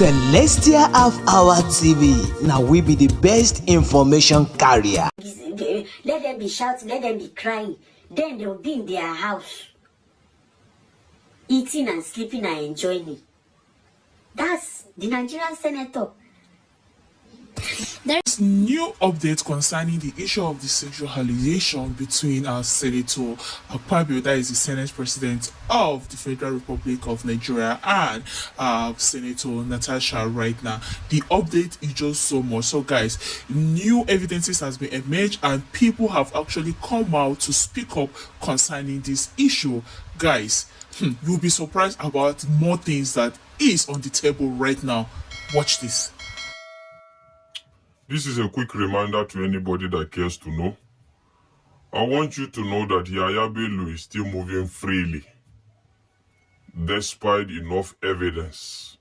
Celestial Half Hour TV. Now we be the best information carrier. Let them be shouting, let them be crying. Then they'll be in their house, eating and sleeping and enjoying it. That's the Nigerian senator. There's new updates concerning the issue of the sexual allegation between Senator Akpabio, that is the Senate President of the Federal Republic of Nigeria, and Senator Natacha right now. The update is just so much. So guys, new evidences has been emerged and people have actually come out to speak up concerning this issue. Guys, you'll be surprised about more things that is on the table right now. Watch this. This is a quick reminder to anybody that cares to know. I want you to know that Akpabio is still moving freely, despite enough evidence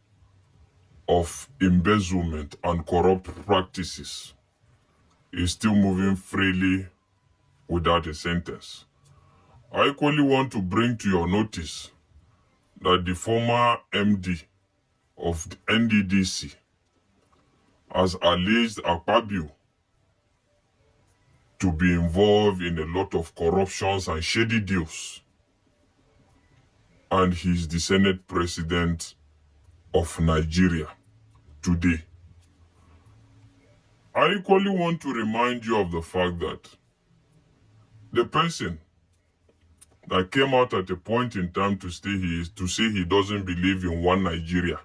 of embezzlement and corrupt practices. He's still moving freely without a sentence. I equally want to bring to your notice that the former MD of the NDDC has alleged Akpabio to be involved in a lot of corruptions and shady deals. And he's the Senate President of Nigeria today. I equally want to remind you of the fact that the person that came out at a point in time to say he doesn't believe in one Nigeria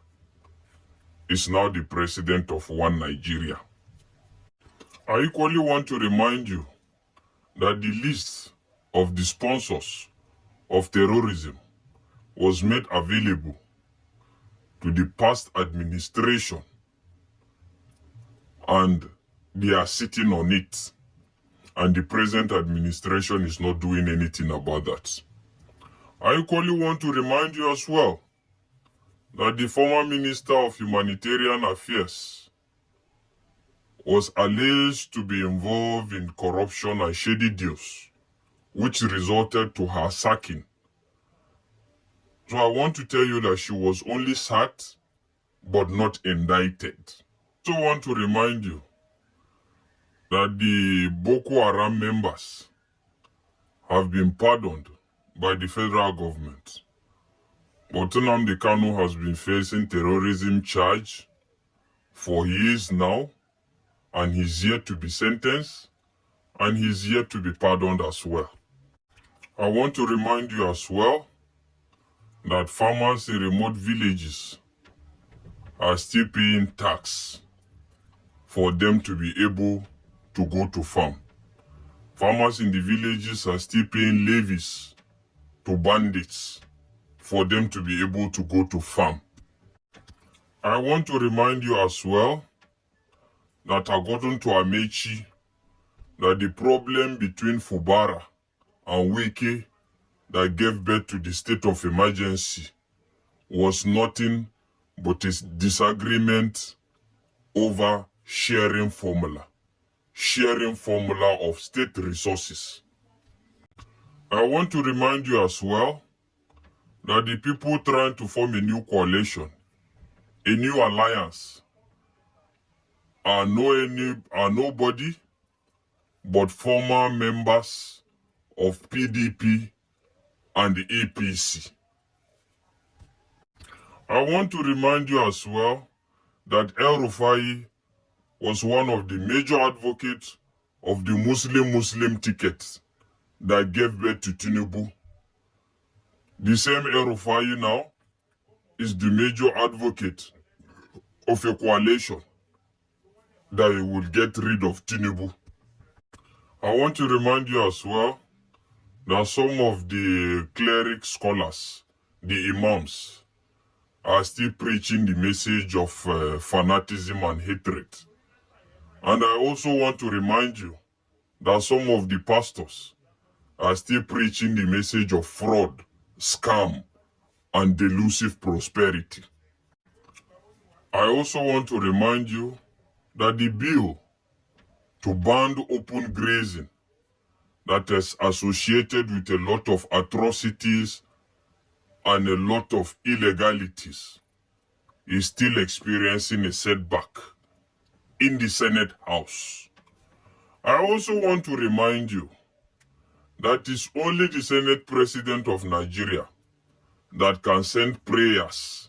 is now the president of one Nigeria. I equally want to remind you that the list of the sponsors of terrorism was made available to the past administration and they are sitting on it, and the present administration is not doing anything about that. I equally want to remind you as well that the former Minister of Humanitarian Affairs was alleged to be involved in corruption and shady deals, which resulted to her sacking. So I want to tell you that she was only sacked, but not indicted. I also want to remind you that the Boko Haram members have been pardoned by the federal government. But Nnamdi Kanu has been facing terrorism charge for years now, and he's yet to be sentenced, and he's yet to be pardoned as well. I want to remind you as well that farmers in remote villages are still paying tax for them to be able to go to farm. Farmers in the villages are still paying levies to bandits for them to be able to go to farm. I want to remind you as well that according to Amechi, that the problem between Fubara and Wike that gave birth to the state of emergency was nothing but a disagreement over sharing formula of state resources. I want to remind you as well that the people trying to form a new coalition, a new alliance, are nobody but former members of PDP and the APC. I want to remind you as well that El Rufai was one of the major advocates of the Muslim ticket that gave birth to Tinubu. The same El Rufai now is the major advocate of a coalition that will get rid of Tinubu. I want to remind you as well that some of the cleric scholars, the imams, are still preaching the message of fanaticism and hatred. And I also want to remind you that some of the pastors are still preaching the message of fraud, scam, and delusive prosperity. I also want to remind you that the bill to ban open grazing that is associated with a lot of atrocities and a lot of illegalities is still experiencing a setback in the Senate House. I also want to remind you that it's only the Senate President of Nigeria that can send prayers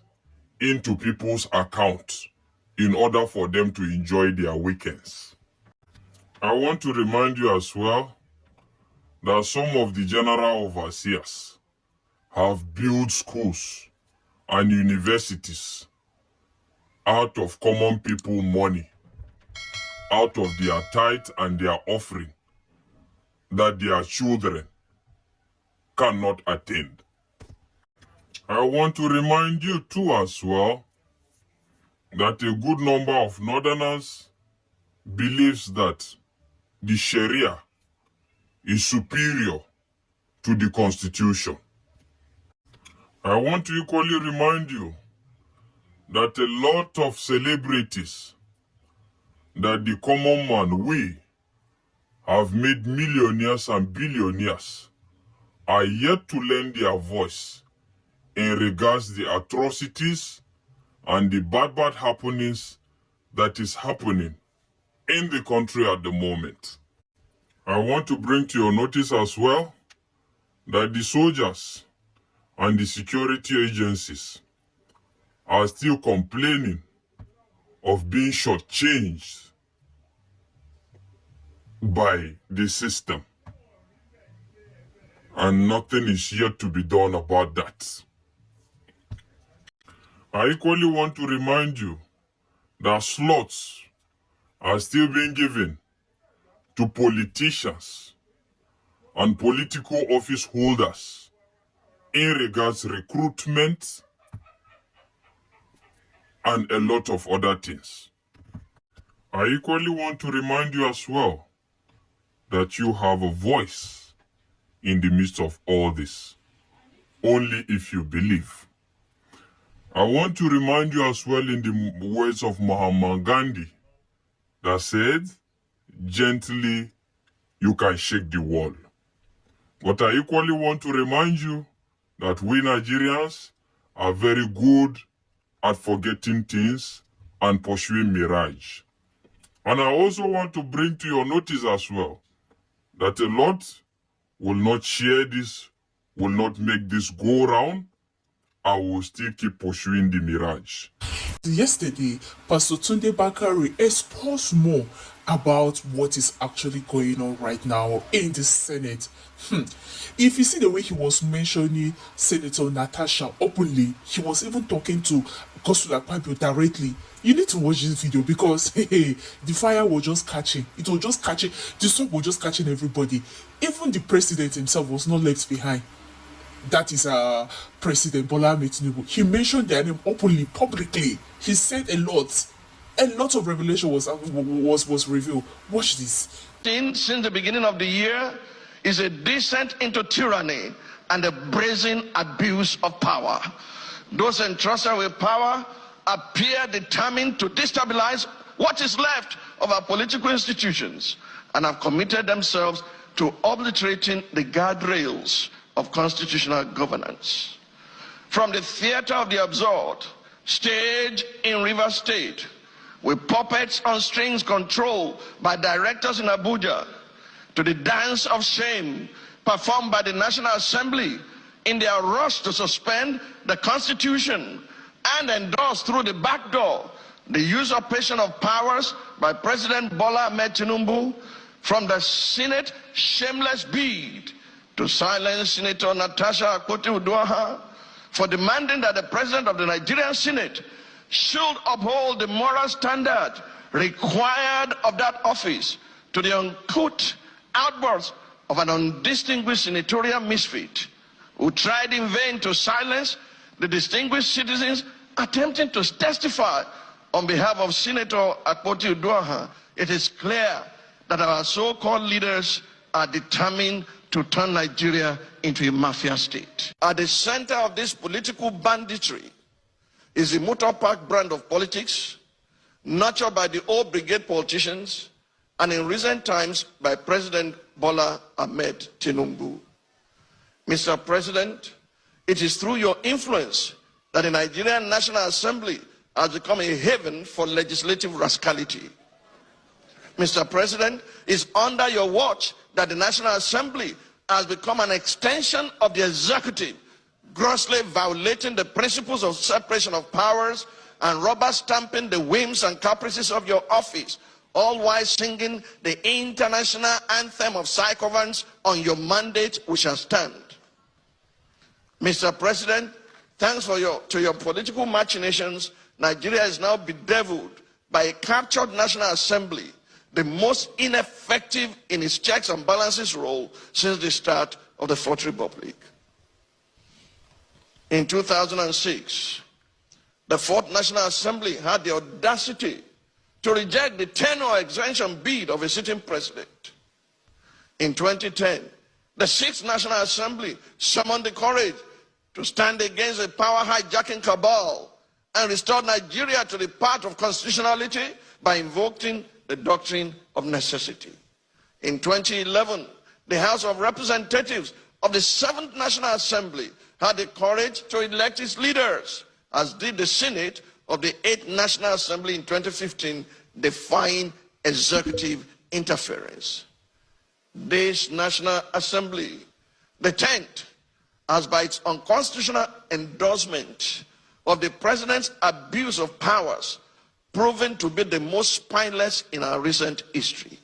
into people's accounts in order for them to enjoy their weekends. I want to remind you as well that some of the general overseers have built schools and universities out of common people money, out of their tithe and their offering that their children cannot attend. I want to remind you too as well that a good number of northerners believes that the Sharia is superior to the Constitution. I want to equally remind you that a lot of celebrities that the common man, we, have made millionaires and billionaires are yet to lend their voice in regards to the atrocities and the bad happenings that is happening in the country at the moment. I want to bring to your notice as well that the soldiers and the security agencies are still complaining of being shortchanged by the system. And nothing is yet to be done about that. I equally want to remind you that slots are still being given to politicians and political office holders in regards to recruitment and a lot of other things. I equally want to remind you as well that you have a voice in the midst of all this, only if you believe. I want to remind you as well in the words of Mahatma Gandhi that said, gently you can shake the wall. But I equally want to remind you that we Nigerians are very good at forgetting things and pursuing mirage. And I also want to bring to your notice as well that a lot will not share this, will not make this go round. I will still keep pursuing the mirage. Yesterday, Pastor Tunde Bakari exposed more about what is actually going on right now in the Senate. If you see the way he was mentioning Senator Natacha openly, he was even talking to Gospel Akpabio directly. You need to watch this video because the fire was just catching. It was just catching. The smoke was just catching everybody. Even the president himself was not left behind. That is President Bola Ahmed Tinubu. He mentioned their name openly, publicly. He said a lot. A lot of revelation was revealed. Watch this. Since the beginning of the year is a descent into tyranny and a brazen abuse of power. Those entrusted with power appear determined to destabilize what is left of our political institutions and have committed themselves to obliterating the guardrails of constitutional governance. From the theater of the absurd, staged in Rivers State, with puppets on strings controlled by directors in Abuja, to the dance of shame performed by the National Assembly in their rush to suspend the Constitution and endorse through the back door the usurpation of powers by President Bola Ahmed Tinubu, from the Senate shameless bid to silence Senator Natacha for demanding that the President of the Nigerian Senate should uphold the moral standard required of that office, to the uncouth outbursts of an undistinguished senatorial misfit who tried in vain to silence the distinguished citizens attempting to testify on behalf of Senator Akpabio. It is clear that our so-called leaders are determined to turn Nigeria into a mafia state. At the center of this political banditry is the motor park brand of politics, nurtured by the old brigade politicians, and in recent times by President Bola Ahmed Tinubu. Mr. President, it is through your influence that the Nigerian National Assembly has become a haven for legislative rascality. Mr. President, it's under your watch that the National Assembly has become an extension of the executive, grossly violating the principles of separation of powers and rubber stamping the whims and caprices of your office, all while singing the international anthem of sycophants on your mandate we shall stand. Mr. President, thanks to your political machinations, Nigeria is now bedeviled by a captured National Assembly, the most ineffective in its checks and balances role since the start of the Fourth Republic. In 2006, the Fourth National Assembly had the audacity to reject the tenure extension bid of a sitting president. In 2010, the Sixth National Assembly summoned the courage to stand against the power hijacking cabal and restore Nigeria to the path of constitutionality by invoking the doctrine of necessity. In 2011, the House of Representatives of the Seventh National Assembly had the courage to elect its leaders, as did the Senate of the Eighth National Assembly in 2015, defying executive interference. This National Assembly, the 10th, has by its unconstitutional endorsement of the President's abuse of powers proven to be the most spineless in our recent history.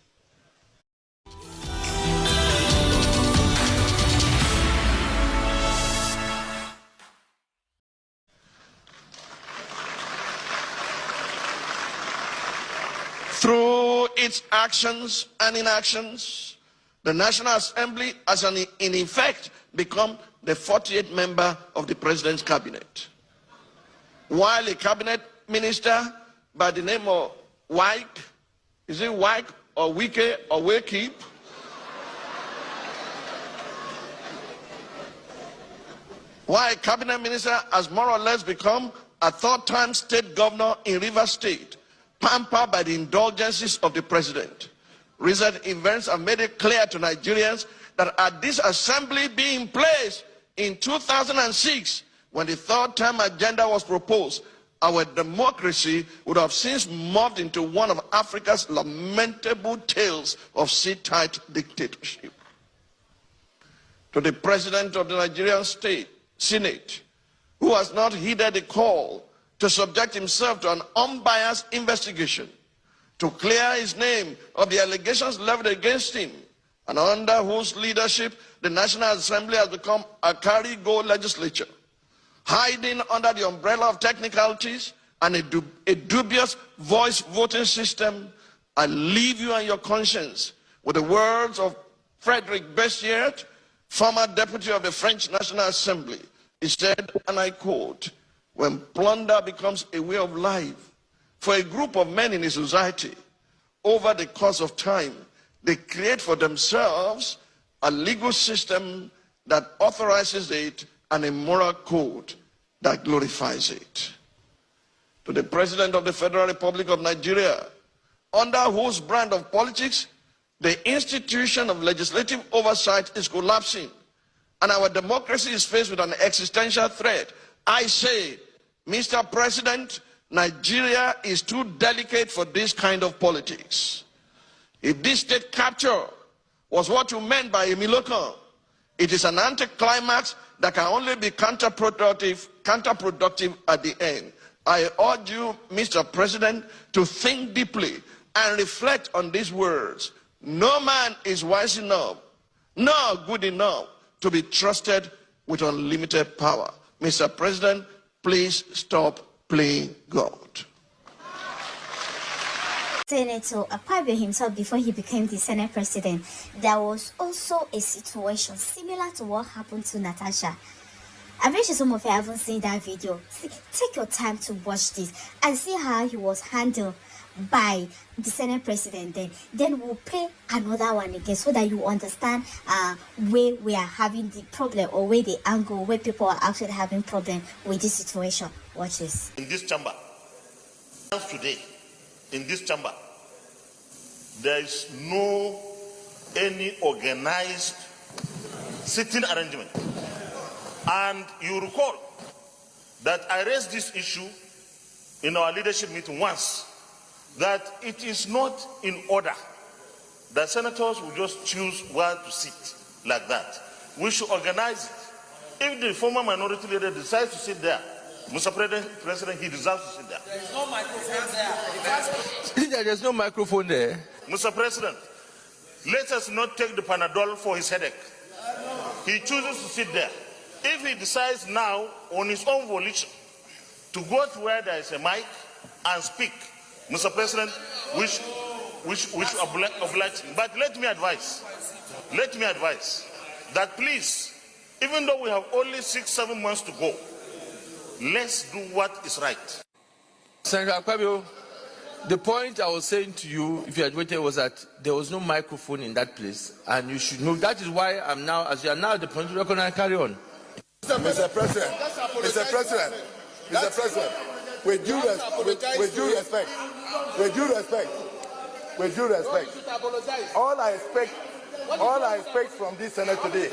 Through its actions and inactions, the National Assembly has in effect become the 48th member of the President's cabinet. While a cabinet minister by the name of Wike, is it Wike or Wike or Wakeep? While a cabinet minister has more or less become a third-time state governor in Rivers State, pampered by the indulgences of the president. Recent events have made it clear to Nigerians that had this assembly been in place in 2006, when the third-term agenda was proposed, our democracy would have since morphed into one of Africa's lamentable tales of sit-tight dictatorship. To the president of the Nigerian Senate, who has not heeded the call to subject himself to an unbiased investigation, to clear his name of the allegations leveled against him, and under whose leadership the National Assembly has become a carry-go legislature, hiding under the umbrella of technicalities and a dubious voice voting system, I leave you and your conscience with the words of Frederic Bessières, former deputy of the French National Assembly. He said, and I quote, "When plunder becomes a way of life for a group of men in a society, over the course of time, they create for themselves a legal system that authorizes it and a moral code that glorifies it." To the President of the Federal Republic of Nigeria, under whose brand of politics the institution of legislative oversight is collapsing and our democracy is faced with an existential threat, I say, Mr. President, Nigeria is too delicate for this kind of politics. If this state capture was what you meant by a Milokan, it is an anticlimax that can only be counterproductive at the end. I urge you, Mr. President, to think deeply and reflect on these words. No man is wise enough, nor good enough to be trusted with unlimited power. Mr. President, please stop playing God. Senator Akpabio himself, before he became the Senate President, there was also a situation similar to what happened to Natacha. I bet you some of you haven't seen that video. Take your time to watch this and see how he was handled by the Senate President. Then we'll play another one again so that you understand where we are having the problem, or where the angle, where people are actually having problem with this situation. Watch this. In this chamber, today, in this chamber, there is no any organized sitting arrangement. And you recall that I raised this issue in our leadership meeting once that it is not in order that senators will just choose where to sit like that. We should organize it. If the former minority leader decides to sit there, Mr. President, he deserves to sit there. There is no microphone there. There's no microphone there. Mr. President, let us not take the Panadol for his headache. He chooses to sit there. If he decides now on his own volition to go to where there is a mic and speak, Mr. President, we should oblige him. But let me advise that please, even though we have only 6-7 months to go, let's do what is right. Senator Akpabio, the point I was saying to you, if you had waited, was that there was no microphone in that place, and you should know. That is why I'm now, as you are now, the point to recognize. Carry on. Mr. President, with due respect, all I expect from this Senate today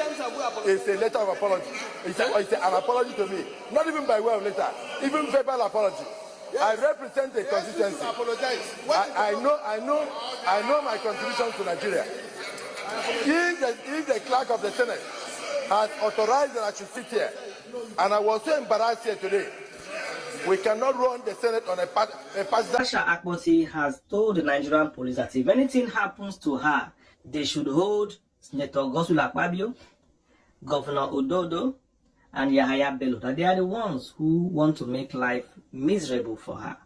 is a letter of apology. It's an apology to me, not even by way of letter, even verbal apology. Yes. I represent a constituency. I know my contribution to Nigeria. If the clerk of the Senate has authorized that I should sit here, and I was so embarrassed here today, we cannot run the Senate on a partisan. Natacha Akpabio has told the Nigerian police that if anything happens to her, they should hold Senator Akpabio, Governor Ododo, and Yahaya Bello, that they are the ones who want to make life miserable for her.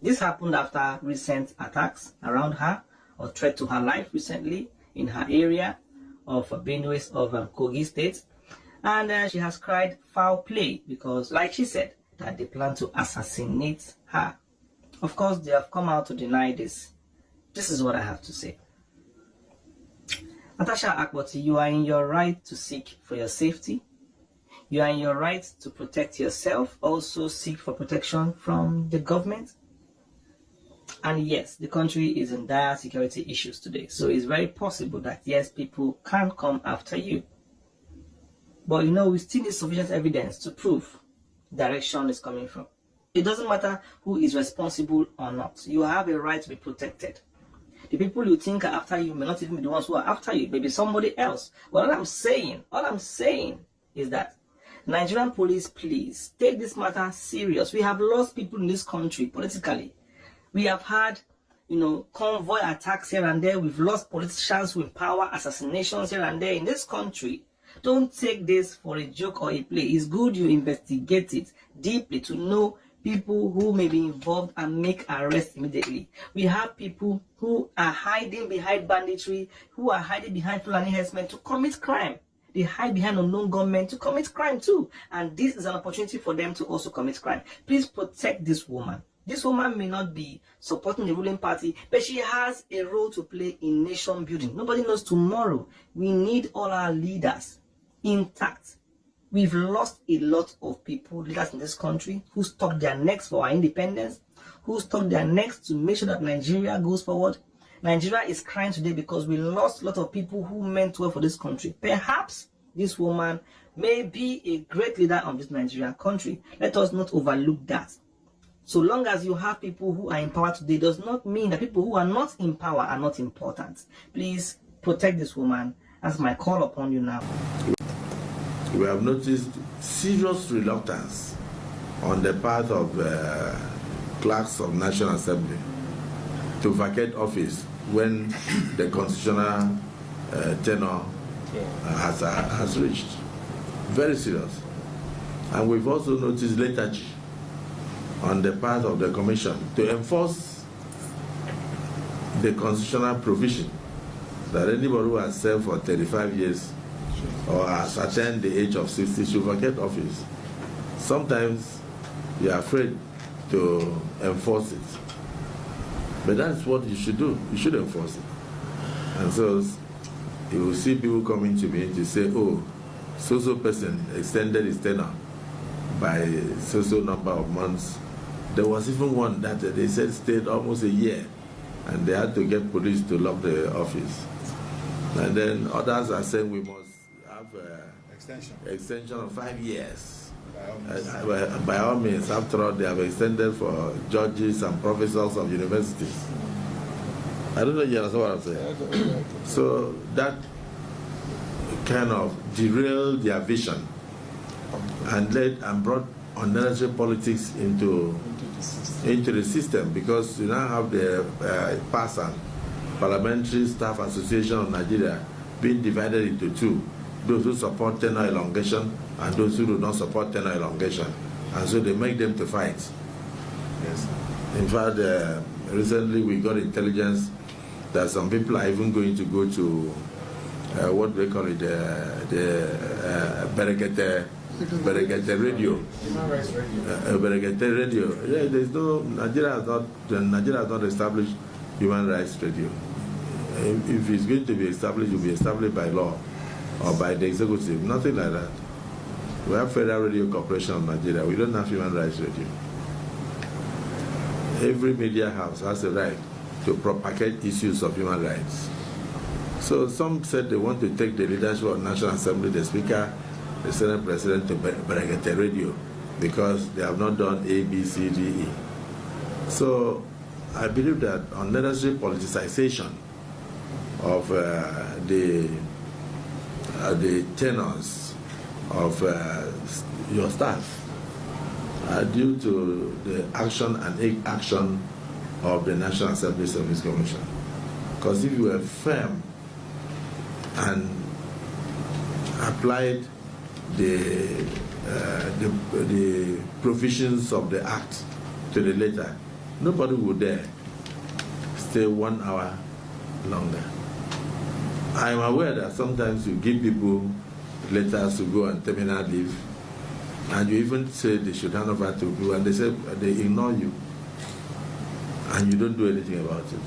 This happened after recent attacks around her, or threat to her life recently in her area of Benue of Kogi State. And she has cried foul play because, like she said, that they plan to assassinate her. Of course, they have come out to deny this. This is what I have to say. Natacha Akpabio, you are in your right to seek for your safety. You are in your right to protect yourself. Also seek for protection from the government. And yes, the country is in dire security issues today. So it's very possible that, yes, people can come after you. But you know, we still need sufficient evidence to prove direction is coming from. It doesn't matter who is responsible or not. You have a right to be protected. The people you think are after you may not even be the ones who are after you. Maybe somebody else. But all I'm saying is that Nigerian police, please take this matter serious. We have lost people in this country politically. We have had, convoy attacks here and there. We've lost politicians with power, assassinations here and there in this country. Don't take this for a joke or a play. It's good you investigate it deeply to know people who may be involved and make arrests immediately. We have people who are hiding behind banditry, who are hiding behind Fulani herdsmen to commit crime. They hide behind unknown gunmen to commit crime too. And this is an opportunity for them to also commit crime. Please protect this woman. This woman may not be supporting the ruling party, but she has a role to play in nation building. Nobody knows tomorrow. We need all our leaders intact. We've lost a lot of people, leaders in this country, who stuck their necks for our independence, who stuck their necks to make sure that Nigeria goes forward. Nigeria is crying today because we lost a lot of people who meant well for this country. Perhaps this woman may be a great leader of this Nigerian country. Let us not overlook that. So long as you have people who are in power today, does not mean that people who are not in power are not important. Please protect this woman. That's my call upon you now. We have noticed serious reluctance on the part of clerks of National Assembly to vacate office when the constitutional tenure has reached. Very serious. And we've also noticed lethargy on the part of the Commission to enforce the constitutional provision that anybody who has served for 35 years or has attained the age of 60 should vacate office. Sometimes you are afraid to enforce it. But that's what you should do. You should enforce it. And so you will see people coming to me to say, oh, so-so person extended his tenure by so-so number of months. There was even one that they said stayed almost a year, and they had to get police to lock the office. And then others are saying we must have an extension of 5 years. By all means, after all, they have extended for judges and professors of universities. I don't know if you understand what I'm saying. So that kind of derailed their vision and brought unnecessary politics into the system, because you now have the PASAN, Parliamentary Staff Association of Nigeria, being divided into two: those who support tenure elongation and those who do not support tenure elongation, and so they make them to fight. Yes. In fact, recently we got intelligence that some people are even going to go to what do they call it, the Berekete radio. Berekete radio. Yeah, there's no, Nigeria has not established human rights radio. If it's going to be established, it will be established by law or by the executive. Nothing like that. We have Federal Radio Corporation of Nigeria. We don't have human rights radio. Every media house has a right to propagate issues of human rights. So some said they want to take the leadership of National Assembly, the Speaker, the Senate President, to Berekete radio because they have not done A, B, C, D, E. So I believe that unnecessary politicization of the tenors of your staff are due to the action and inaction of the National Assembly Service Commission. Because if you were firm and applied the provisions of the Act to the letter, nobody would dare stay 1 hour longer. I am aware that sometimes you give people letters to go on terminal leave, and you even say they should hand over to people, and they say they ignore you, and you don't do anything about it.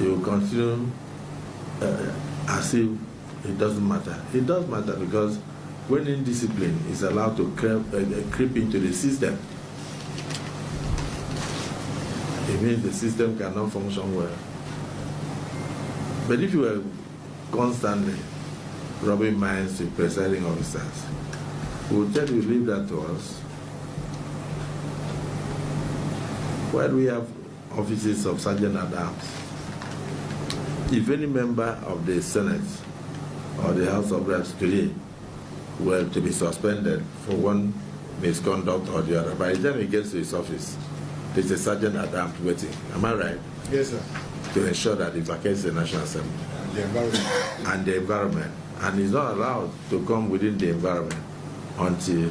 You continue as if it doesn't matter. It does matter, because when indiscipline is allowed to creep into the system, it means the system cannot function well. But if you are constantly robbing minds to presiding officers, we will tell you, leave that to us. While we have offices of sergeant at arms, if any member of the Senate or the House of Reps today were to be suspended for one misconduct or the other, by the time he gets to his office, there's a sergeant at arms waiting. Am I right? Yes, sir. To ensure that he vacates the National Assembly. And the environment. And he's not allowed to come within the environment until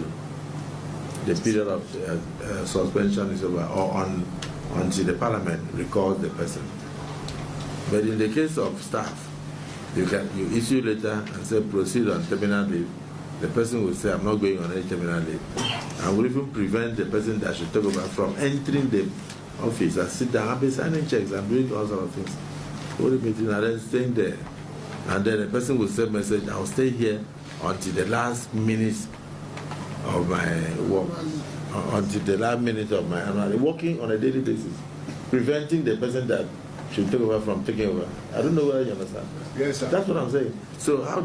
the period of suspension is over, or until the Parliament recalls the person. But in the case of staff, you issue letter and say proceed on terminal leave. The person will say, I'm not going on any terminal leave. And will even prevent the person that should take over from entering the office and sit down and be signing checks and doing all sorts of things. Hold a meeting and then staying there. And then the person will send message, I'll stay here until the last minute of my work, until the last minute of my annual, working on a daily basis, preventing the person that should take over from taking over. I don't know whether you understand. Yes, sir. That's what I'm saying. So how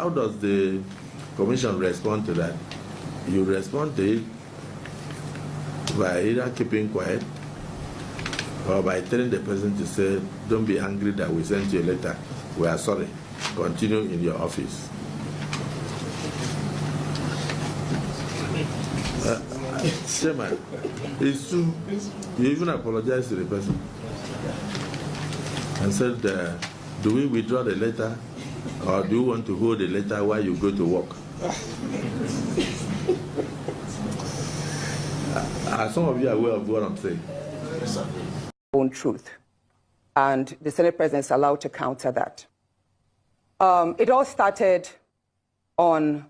does the Commission respond to that? You respond to it by either keeping quiet or by telling the person to say, don't be angry that we sent you a letter. We are sorry. Continue in your office. Chairman, it's true. You even apologize to the person and said, do we withdraw the letter, or do you want to hold the letter while you go to work? Are some of you aware of what I'm saying? Yes, sir. Own truth. And the Senate President is allowed to counter that. It all started on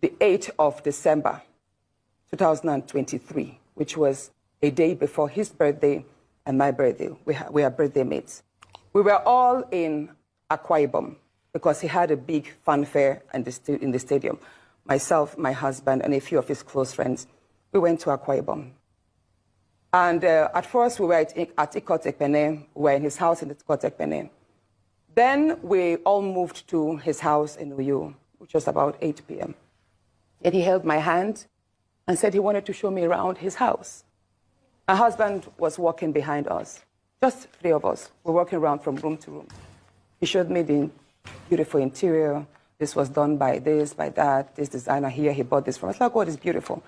the 8th of December, 2023, which was a day before his birthday and my birthday. We are birthday mates. We were all in Akwa Ibom because he had a big fanfare in the stadium. Myself, my husband, and a few of his close friends, we went to Akwa Ibom. And at first, we were at Ikot Ekpene. We were in his house in Ikot Ekpene. Then we all moved to his house in Uyu, which was about 8 p.m. And he held my hand and said he wanted to show me around his house. My husband was walking behind us, just 3 of us. We're walking around from room to room. He showed me the beautiful interior. This was done by this, by that, this designer here, he bought this from us. I was like, oh, it's beautiful.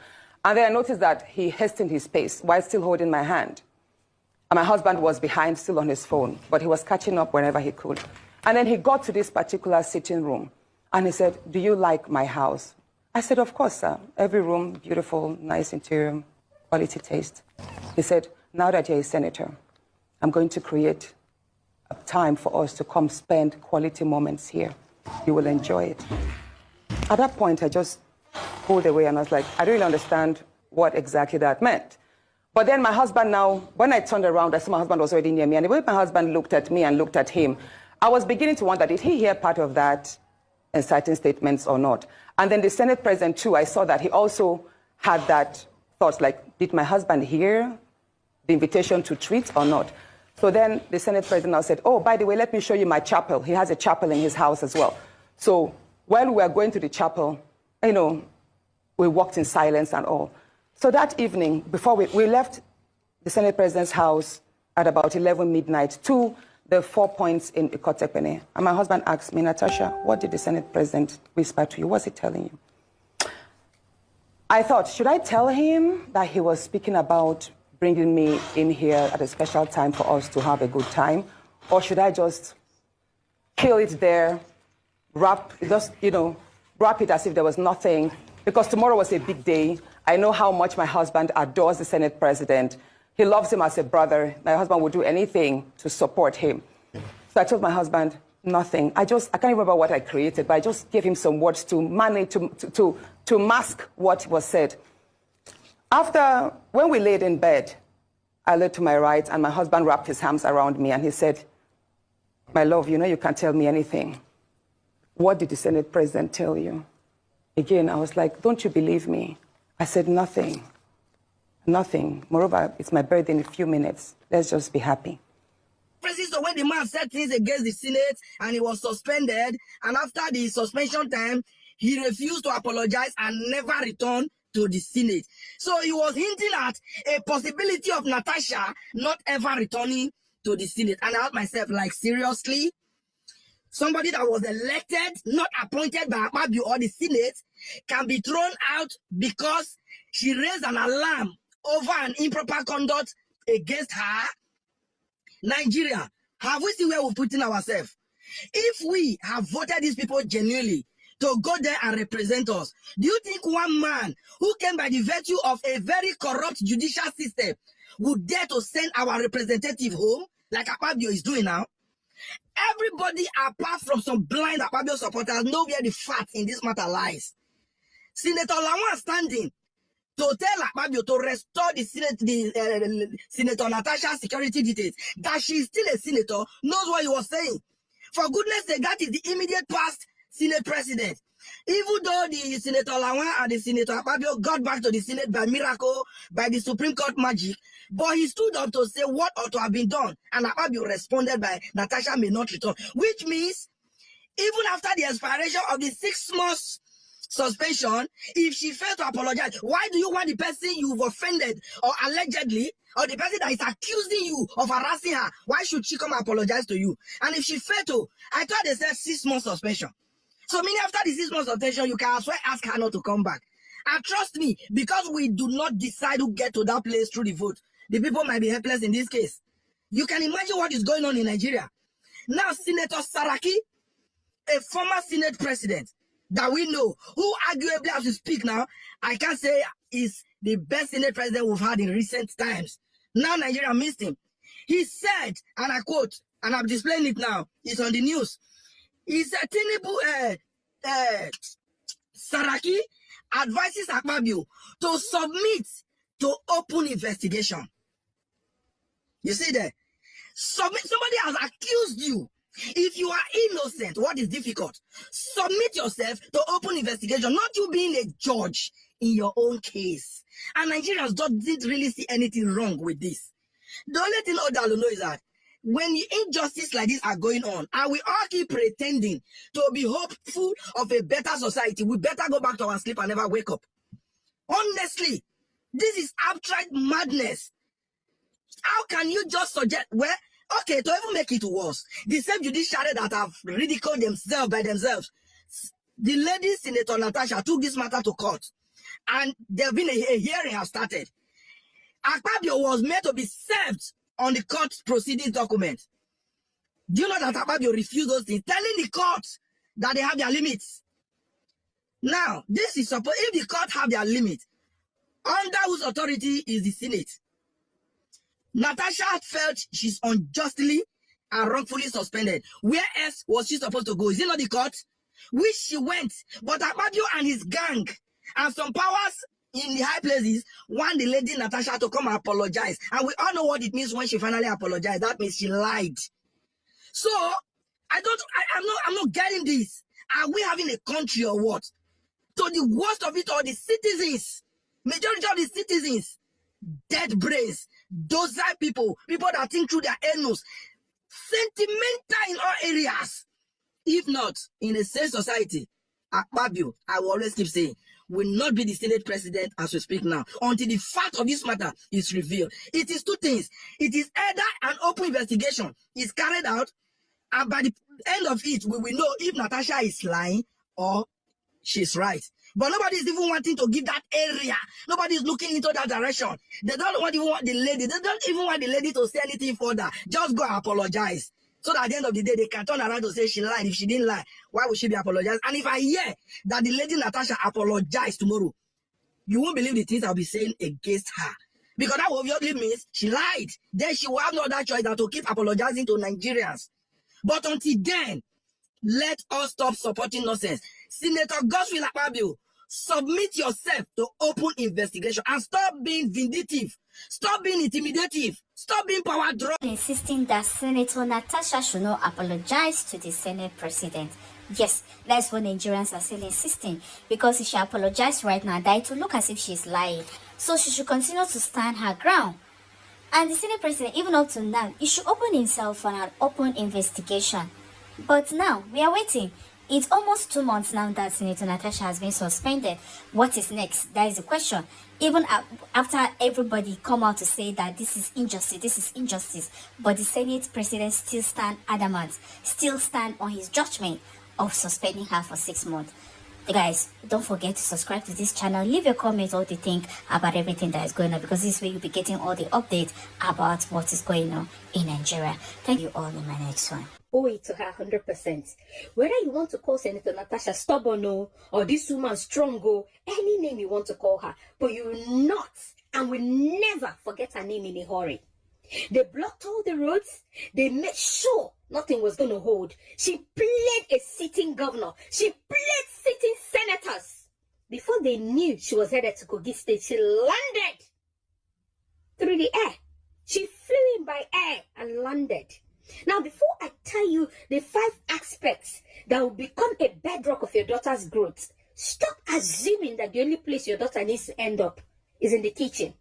And then I noticed that he hastened his pace while still holding my hand. And my husband was behind, still on his phone, but he was catching up whenever he could. And then he got to this particular sitting room, and he said, do you like my house? I said, of course, sir. Every room, beautiful, nice interior, quality taste. He said, now that you're a senator, I'm going to create a time for us to come spend quality moments here. You will enjoy it. At that point, I just pulled away, and I was like, I don't really understand what exactly that meant. But then my husband now, when I turned around, I saw my husband was already near me, and the way my husband looked at me and looked at him, I was beginning to wonder, did he hear part of that inciting statements or not? And then the Senate president, too, I saw that he also had that thought, like, did my husband hear the invitation to treat or not? So then the Senate president now said, oh, by the way, let me show you my chapel. He has a chapel in his house as well. So when we were going to the chapel, you know, we walked in silence and all. So that evening, before we left the Senate president's house at about 11 midnight to the 4 Points in Ikotepene. And my husband asked me, Natasha, what did the Senate president whisper to you? What's he telling you? I thought, should I tell him that he was speaking about bringing me in here at a special time for us to have a good time? Or should I just kill it there, wrap it as if there was nothing? Because tomorrow was a big day. I know how much my husband adores the Senate president. He loves him as a brother. My husband would do anything to support him. So I told my husband, nothing. I can't remember what I created, but I just gave him some words to manage, to mask what was said. After, when we laid in bed, I looked to my right, and my husband wrapped his arms around me, and he said, my love, you know you can't tell me anything. What did the Senate president tell you? Again, I was like, don't you believe me? I said, nothing. Nothing. Moreover, it's my birthday in a few minutes. Let's just be happy. So when the man said things against the Senate and he was suspended, and after the suspension time, he refused to apologize and never returned to the Senate. So he was hinting at a possibility of Natacha not ever returning to the Senate. And I asked myself, like, seriously? Somebody that was elected, not appointed by Akpabio or the Senate, can be thrown out because she raised an alarm over an improper conduct against her? Nigeria, have we seen where we're putting ourselves? If we have voted these people genuinely to go there and represent us, do you think one man who came by the virtue of a very corrupt judicial system would dare to send our representative home like Akpabio is doing now? Everybody apart from some blind Akpabio supporters know where the facts in this matter lies. Senator Lawan standing to tell Akpabio to restore the Senate, Senator Natacha's security details, that she's still a senator, knows what he was saying. For goodness sake, that is the immediate past Senate president. Even though the Senator Lawan and the Senator Akpabio got back to the Senate by miracle, by the Supreme Court magic, but he stood up to say what ought to have been done, and Akpabio responded by Natacha may not return, which means even after the expiration of the 6 months suspension, if she failed to apologize, why do you want the person you've offended or allegedly, or the person that is accusing you of harassing her, why should she come and apologize to you? And if she failed to, I thought they said 6 months suspension. So meaning after the 6 months suspension, you can as well ask her not to come back. And trust me, because we do not decide who get to that place through the vote, the people might be helpless in this case. You can imagine what is going on in Nigeria. Now, Senator Saraki, a former Senate president that we know, who arguably, as we speak now, I can say is the best Senate president we've had in recent times. Now Nigeria missed him. He said, and I quote, and I'm displaying it now, it's on the news. He said, Saraki advises Akpabio to submit to open investigation. You see there? Somebody has accused you. If you are innocent, what is difficult? Submit yourself to open investigation, not you being a judge in your own case. And Nigerians didn't really see anything wrong with this. The only thing Odalu know is that when injustice like this are going on, and we all keep pretending to be hopeful of a better society, we better go back to our sleep and never wake up. Honestly, this is outright madness. How can you just suggest, well, okay, to even make it worse, the same judiciary that have ridiculed themselves by themselves, the lady Senator Natacha took this matter to court, and there's been a hearing has started. Akpabio was meant to be served on the court proceedings document. Do you know that Akpabio refused those things, telling the court that they have their limits? Now, this is supposed, if the court have their limit, under whose authority is the Senate? Natacha felt she's unjustly and wrongfully suspended. Where else was she supposed to go? Is it not the court? Which she went. But Akpabio and his gang and some powers in the high places want the lady Natacha to come and apologize. And we all know what it means when she finally apologized. That means she lied. So, I'm not getting this. Are we having a country or what? So the worst of it all, the citizens, majority of the citizens, dead brains, docile people that think through their nose, sentimental in all areas. If not, in a sane society, Akpabio, I will always keep saying, will not be the Senate president as we speak now, until the fact of this matter is revealed. It is two things. It is either an open investigation is carried out, and by the end of it, we will know if Natacha is lying or she's right. But nobody is even wanting to give that area. Nobody is looking into that direction. They don't even want the lady. They don't even want the lady to say anything further. Just go and apologize. So that at the end of the day, they can turn around to say she lied. If she didn't lie, why would she be apologized? And if I hear that the lady Natacha apologized tomorrow, you won't believe the things I'll be saying against her. Because that obviously means she lied. Then she will have no other choice than to keep apologizing to Nigerians. But until then, let us stop supporting nonsense. Senator Godswill Akpabio, submit yourself to open investigation and stop being vindictive. Stop being intimidative. Stop being power drunk. Insisting that Senator Natacha should not apologize to the Senate president. Yes, that's what Nigerians are still insisting. Because if she apologized right now, that it will look as if she's lying. So she should continue to stand her ground. And the Senate president, even up to now, he should open himself for an open investigation. But now, we are waiting. It's almost 2 months now that Senator Natacha has been suspended. What is next? That is the question. Even after everybody come out to say that this is injustice, but the Senate president still stand adamant, still stand on his judgment of suspending her for 6 months. Guys, don't forget to subscribe to this channel. Leave your comments what you think about everything that is going on, because this way you'll be getting all the updates about what is going on in Nigeria. Thank you all in my next one. Owe it to her 100%. Whether you want to call Senator Natacha stubborn or this woman strong, any name you want to call her, but you will not and will never forget her name in a hurry. They blocked all the roads. They made sure nothing was going to hold. She played a sitting governor. She played sitting senators. Before they knew she was headed to Kogi State, she landed through the air. She flew in by air and landed. Now, before I tell you the 5 aspects that will become a bedrock of your daughter's growth, stop assuming that the only place your daughter needs to end up is in the kitchen.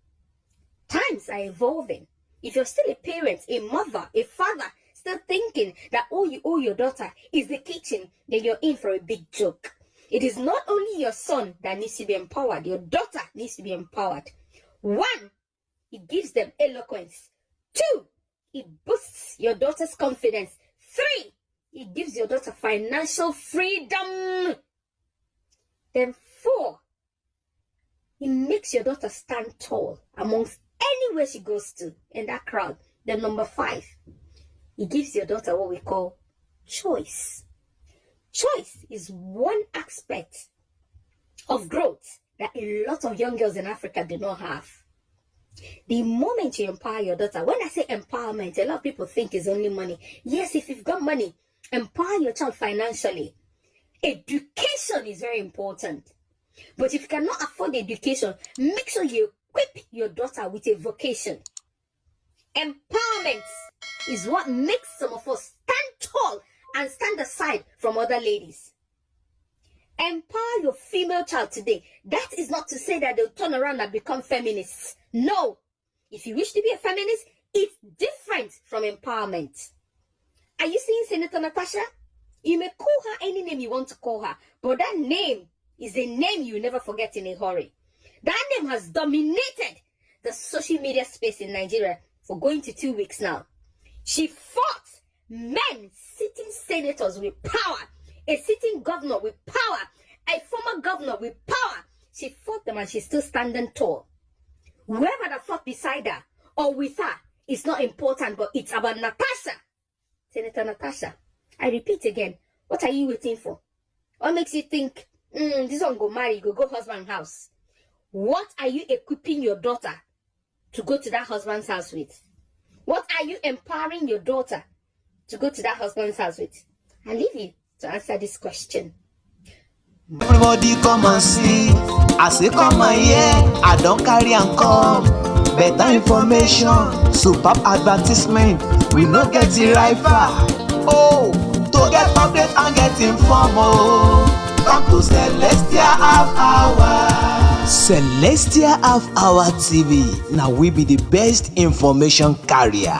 Times are evolving. If you're still a parent, a mother, a father, still thinking that all you owe your daughter is the kitchen, then you're in for a big joke. It is not only your son that needs to be empowered, your daughter needs to be empowered. 1, it gives them eloquence. 2, it boosts your daughter's confidence. 3, it gives your daughter financial freedom. Then 4, it makes your daughter stand tall amongst anywhere she goes to in that crowd. Then number 5, it gives your daughter what we call choice. Choice is one aspect of growth that a lot of young girls in Africa do not have. The moment you empower your daughter, when I say empowerment, a lot of people think it's only money. Yes, if you've got money, empower your child financially. Education is very important. But if you cannot afford education, make sure you equip your daughter with a vocation. Empowerment is what makes some of us stand tall and stand aside from other ladies. Empower your female child today. That is not to say that they'll turn around and become feminists. No. If you wish to be a feminist, It's different from empowerment. Are you seeing Senator Natacha? You may call her any name you want to call her, but that name is a name you never forget in a hurry. That name has dominated the social media space in Nigeria for going to 2 weeks now. She fought men, sitting senators with power, a sitting governor with power, a former governor with power. She fought them and she's still standing tall. Whoever that fought beside her or with her is not important, but it's about Natacha. Senator Natacha, I repeat again, what are you waiting for? What makes you think, this one go marry, go husband house? What are you equipping your daughter to go to that husband's house with? What are you empowering your daughter to go to that husband's house with? I leave you to answer this question. Everybody come and see. I say come and hear. I don't carry and come. Better information, superb advertisement. We no get the rifle. Oh, to get update and get informed. Oh, come to Celestia Half Hour. Celestia Half Hour TV. Now we be the best information carrier.